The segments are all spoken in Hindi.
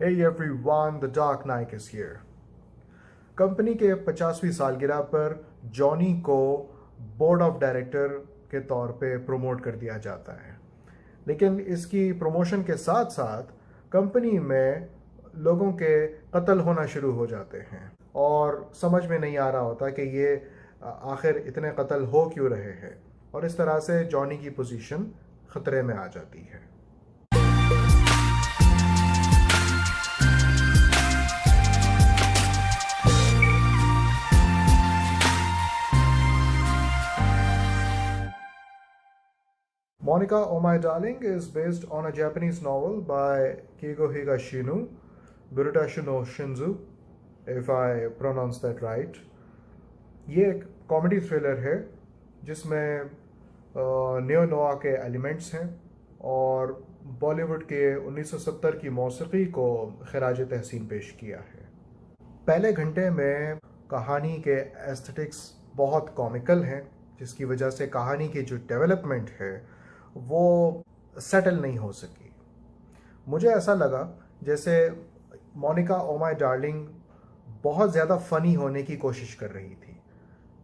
Hey everyone, The Dark Knight is here. Company के 50वीं सालगिरह पर जॉनी को बोर्ड ऑफ डायरेक्टर के तौर पे प्रमोट कर दिया जाता है। लेकिन इसकी प्रमोशन के साथ साथ कंपनी में लोगों के कत्ल होना शुरू हो जाते हैं और समझ में नहीं आ रहा होता कि ये आखिर इतने कत्ल हो क्यों रहे हैं, और इस तरह से जॉनी की पोजीशन खतरे में आ जाती है। Monica, Oh My Darling is based on a Japanese novel by Keigo Higashino, Burutashi no Shinzu, if I pronounce that right. ये एक कॉमेडी थ्रिलर है जिसमें नियो नोआ के एलिमेंट्स हैं और बॉलीवुड के 1970 की मौसीकी को खराज तहसीन पेश किया है। पहले घंटे में कहानी के एस्थेटिक्स बहुत कॉमिकल हैं, जिसकी वजह से कहानी की जो डेवलपमेंट है वो सेटल नहीं हो सकी। मुझे ऐसा लगा जैसे मोनिका ओ माय डार्लिंग बहुत ज़्यादा फ़नी होने की कोशिश कर रही थी।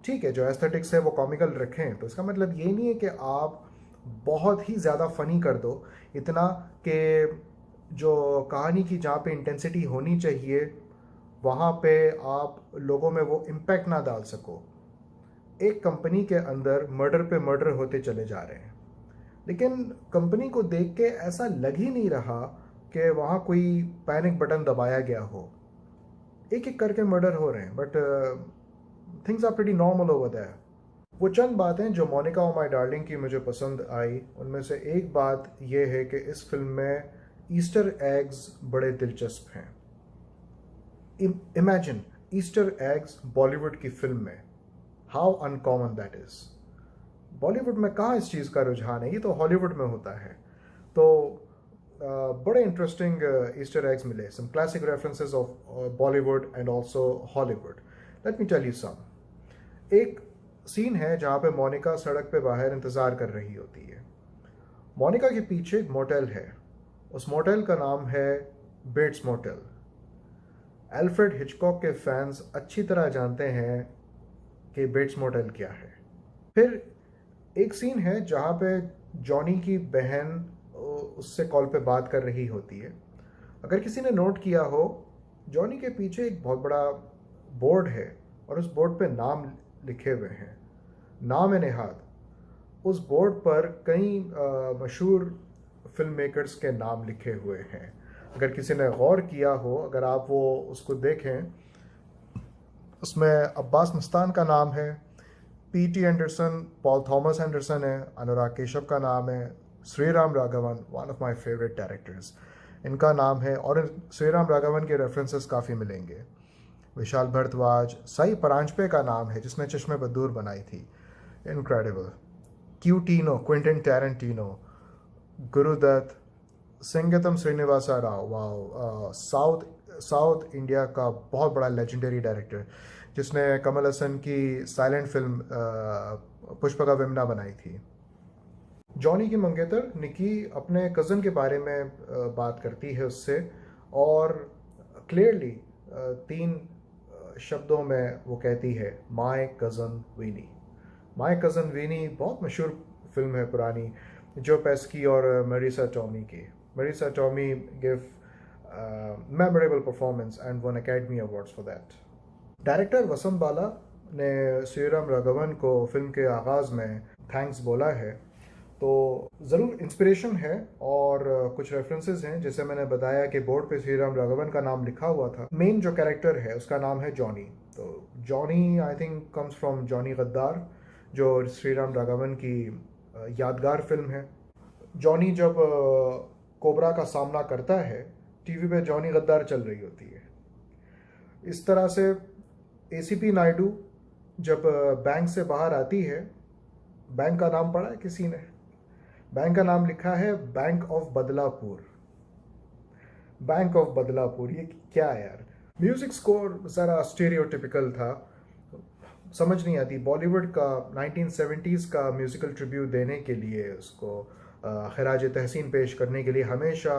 ठीक है, जो एस्थेटिक्स है वो कॉमिकल रखें, तो इसका मतलब ये नहीं है कि आप बहुत ही ज़्यादा फ़नी कर दो, इतना कि जो कहानी की जहाँ पे इंटेंसिटी होनी चाहिए वहाँ पे आप लोगों में वो इम्पैक्ट ना डाल सको। एक कंपनी के अंदर मर्डर पे मर्डर होते चले जा रहे हैं, लेकिन कंपनी को देख के ऐसा लग ही नहीं रहा कि वहाँ कोई पैनिक बटन दबाया गया हो। एक एक करके मर्डर हो रहे हैं, but things are pretty normal over there. वो चंद बातें जो मोनिका ओ माय डार्लिंग की मुझे पसंद आई, उनमें से एक बात यह है कि इस फिल्म में ईस्टर एग्स बड़े दिलचस्प हैं। इमेजिन ईस्टर एग्स बॉलीवुड की फिल्म में, how uncommon that is. Bollywood में कहाँ इस चीज़ का रुझान है, ये तो हॉलीवुड में होता है। तो बड़े इंटरेस्टिंग ईस्टर एग्स मिले, some classic references of Bollywood and also Hollywood. Let me tell you some. एक सीन है जहाँ पे मोनिका सड़क पे बाहर इंतज़ार कर रही होती है। मोनिका के पीछे एक मोटेल है, उस मोटेल का नाम है बेट्स मोटेल। एल्फ्रेड हिचकॉक के फैंस अच्छी तरह जानते हैं कि बेट्स मोटेल क्या है। फिर एक सीन है जहाँ पे जॉनी की बहन उससे कॉल पे बात कर रही होती है। अगर किसी ने नोट किया हो, जॉनी के पीछे एक बहुत बड़ा बोर्ड है और उस बोर्ड पे नाम लिखे हुए हैं, नाम नेहाद। उस बोर्ड पर कई मशहूर फिल्म मेकर्स के नाम लिखे हुए हैं। अगर किसी ने गौर किया हो, अगर आप वो उसको देखें, उसमें अब्बास मस्तान का नाम है, P.T. Anderson, Paul Thomas Anderson है, अनुराग केशव का नाम है, Shriram Raghavan, one of my favourite directors, इनका नाम है। और श्रीराम राघवन के रेफरेंसेस काफ़ी मिलेंगे। विशाल भारद्वाज, साई परांजपे का नाम है जिसने चश्मे बदूर बनाई थी, इनक्रेडिबल। क्यूटीनो, Quentin Tarantino, Guru Dutt, Singeetam Srinivasa Rao, wow, south India का बहुत बड़ा लेजेंडरी डायरेक्टर जिसने कमल हसन की साइलेंट फिल्म पुष्पका विमना बनाई थी। जॉनी की मंगेतर निकी अपने कज़न के बारे में बात करती है उससे, और क्लियरली 3 शब्दों में वो कहती है, my cousin Vinny. My cousin Vinny बहुत मशहूर फिल्म है पुरानी, जो पेस्की और मरीसा टॉमी की। Marisa Tomei give memorable performance and won Academy awards for that. Director Vasant Bala ने श्रीराम राघवन को फिल्म के आगाज़ में थैंक्स बोला है, तो ज़रूर इंस्पिरेशन है। और कुछ रेफरेंसेस हैं, जैसे मैंने बताया कि बोर्ड पे श्रीराम राघवन का नाम लिखा हुआ था। मेन जो कैरेक्टर है उसका नाम है जॉनी, तो Johnny I think comes from Johnny गद्दार, जो श्रीराम राघवन की यादगार फिल्म है। जॉनी जब कोबरा का सामना करता है, टीवी पे जॉनी गद्दार चल रही होती है। इस तरह से एसीपी नायडू जब बैंक से बाहर आती है, बैंक का नाम पढ़ा है किसी ने? बैंक का नाम लिखा है bank of Badlapur. Bank of Badlapur, ये क्या है यार। म्यूजिक स्कोर ज़रा स्टीरियोटिपिकल था, समझ नहीं आती। बॉलीवुड का 1970s का म्यूज़िकल ट्रिब्यूट देने के लिए, उसको खराज तहसीन पेश करने के लिए हमेशा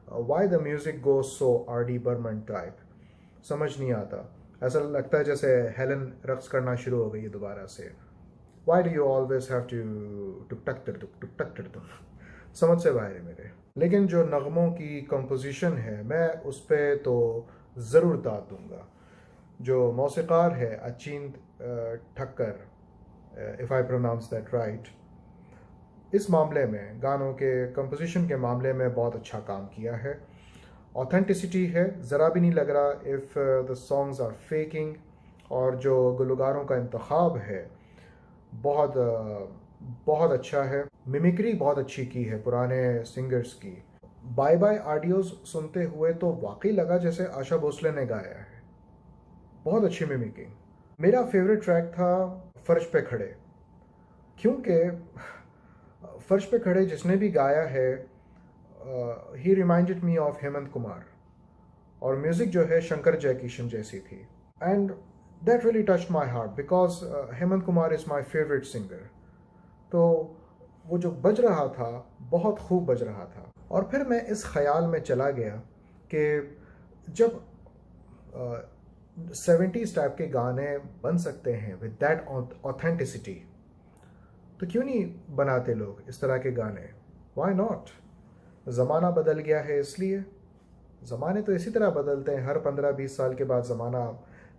why the music goes so R.D. Burman type, समझ नहीं आता। ऐसा लगता है जैसे हेलन रक्स करना शुरू हो गई है दोबारा से। Why do you always have to टुक टक टक टक, समझ से बाहर है मेरे। लेकिन जो नगमों की कंपोजिशन है मैं उस पर तो ज़रूर दाद दूंगा। जो मौसीकार है Achint Thakkar, if I pronounce that right, इस मामले में गानों के कंपोजिशन के मामले में बहुत अच्छा काम किया है। ऑथेंटिसिटी है, ज़रा भी नहीं लग रहा if the songs are faking. और जो गुलकारों का इंतखाब है बहुत अच्छा है। मिमिक्री बहुत अच्छी की है पुराने सिंगर्स की। बाय बाय ऑडियोज सुनते हुए तो वाकई लगा जैसे आशा भोसले ने गाया है। बहुत अच्छी मिमिक्री। मेरा फेवरेट ट्रैक था फर्श पे खड़े, क्योंकि फर्श पे खड़े जिसने भी गाया है he reminded me of Hemant Kumar, और म्यूज़िक जो है शंकर जयकिशन जैसी थी। And that really touched my heart because Hemant Kumar is my favourite singer. तो वो जो बज रहा था बहुत खूब बज रहा था। और फिर मैं इस ख्याल में चला गया कि जब 70s टाइप के गाने बन सकते हैं विद दैट ऑथेंटिसिटी, तो क्यों नहीं बनाते लोग इस तरह के गाने? Why not? ज़माना बदल गया है इसलिए। ज़माने तो इसी तरह बदलते हैं, हर 15-20 साल के बाद ज़माना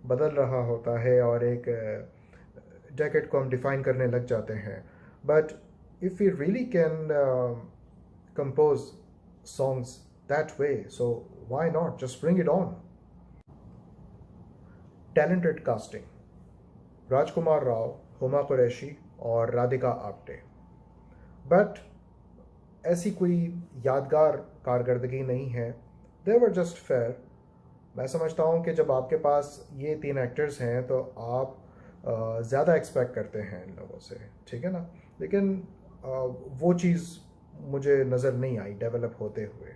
बदल रहा होता है और एक डेकेड को हम डिफ़ाइन करने लग जाते हैं। But if we really can compose songs that way, so why not just bring it on. Talented casting, Rajkummar Rao, Huma Qureshi और राधिका आप्टे। बट ऐसी कोई यादगार कारकर्दगी नहीं है। दे वर जस्ट फेयर। मैं समझता हूँ कि जब आपके पास ये 3 एक्टर्स हैं तो आप ज़्यादा एक्सपेक्ट करते हैं इन लोगों से, ठीक है ना? लेकिन वो चीज़ मुझे नज़र नहीं आई डेवलप होते हुए।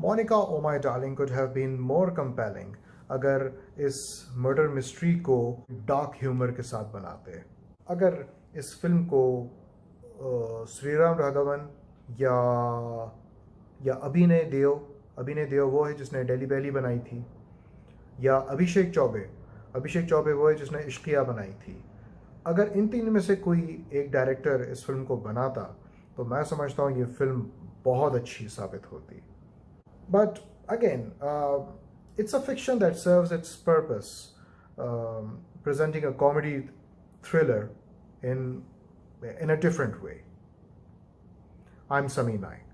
Monica o my darling could have been more compelling अगर इस मर्डर मिस्ट्री को डार्क ह्यूमर के साथ बनाते। अगर इस फिल्म को श्रीराम राघवन या अभिनय देव वो है जिसने डेली बैली बनाई थी, या अभिषेक चौबे वो है जिसने इश्किया बनाई थी। अगर इन 3 में से कोई एक डायरेक्टर इस फिल्म को बनाता तो मैं समझता हूँ ये फिल्म बहुत अच्छी साबित होती। But again it's a fiction that serves its purpose, presenting a comedy thriller in a different way. I'm Sami Naik.